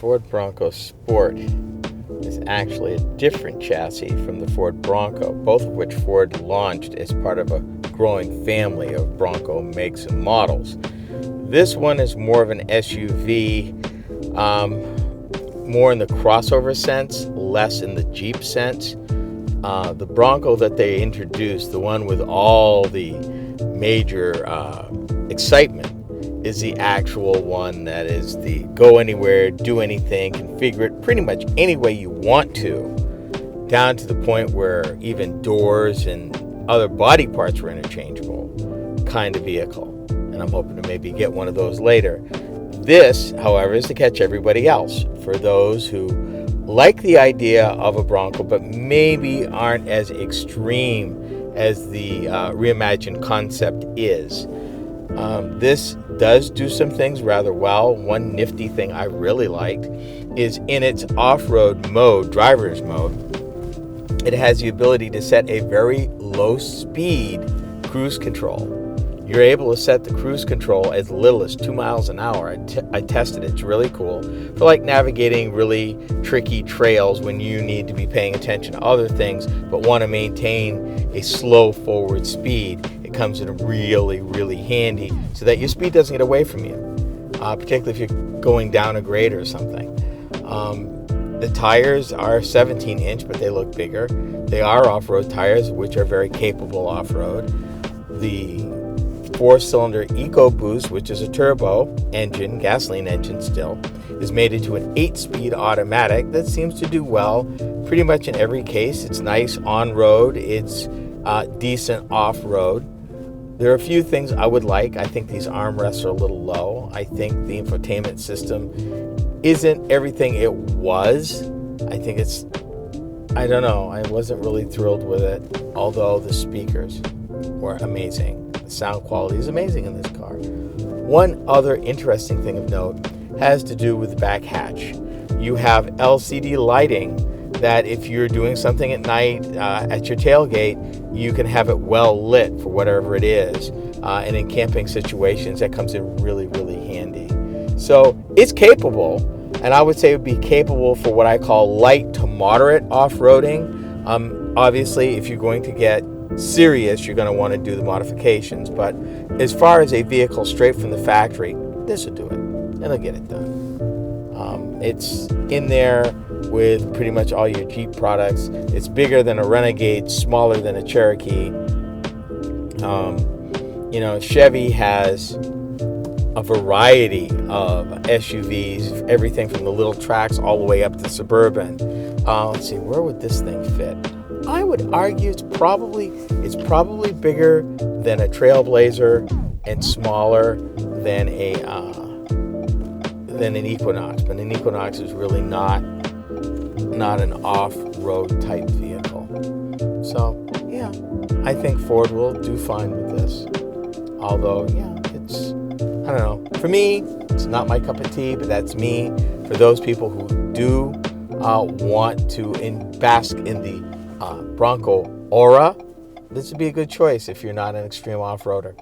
Ford Bronco Sport is actually a different chassis from the Ford Bronco, both of which Ford launched as part of a growing family of Bronco makes and models. This one is more of an SUV, more in the crossover sense, less in the Jeep sense. The Bronco that they introduced, the one with all the major excitement, is the actual one that is the go anywhere, do anything, configure it pretty much any way you want to, down to the point where even doors and other body parts were interchangeable kind of vehicle. And I'm hoping to maybe get one of those later. This, however, is to catch everybody else. For those who like the idea of a Bronco, but maybe aren't as extreme as the reimagined concept is. This does do some things rather well. One nifty thing I really liked is in its off-road mode, driver's mode, it has the ability to set a very low speed cruise control. You're able to set the cruise control as little as 2 miles an hour. I tested it. It's really cool for like navigating really tricky trails when you need to be paying attention to other things but want to maintain a slow forward speed. It comes in really, really handy so that your speed doesn't get away from you, particularly if you're going down a grade or something. The tires are 17-inch, but they look bigger. They are off-road tires, which are very capable off-road. The 4-cylinder EcoBoost, which is a turbo engine, gasoline engine still, is made into an 8-speed automatic that seems to do well pretty much in every case. It's nice on-road. It's decent off-road. There are a few things I would like. I think these armrests are a little low. I think the infotainment system isn't everything it was. I think I don't know. I wasn't really thrilled with it, although the speakers were amazing. The sound quality is amazing in this car. One other interesting thing of note has to do with the back hatch. You have LCD lighting that if you're doing something at night at your tailgate, you can have it well lit for whatever it is. And in camping situations, that comes in really, really handy. So it's capable, and I would say it would be capable for what I call light to moderate off-roading. Obviously, if you're going to get serious, you're going to want to do the modifications. But as far as a vehicle straight from the factory, this will do it. It'll get it done. It's in there with pretty much all your Jeep products. It's bigger than a Renegade, smaller than a Cherokee. Chevy has a variety of SUVs, everything from the little tracks all the way up to Suburban. Let's see, where would this thing fit? I would argue it's probably bigger than a Trailblazer and smaller than an Equinox. But an Equinox is really not an off-road type vehicle. So yeah, I think Ford will do fine with this. Although I don't know. For me, it's not my cup of tea, but that's me. For those people who do want to bask in the Bronco aura, this would be a good choice if you're not an extreme off-roader.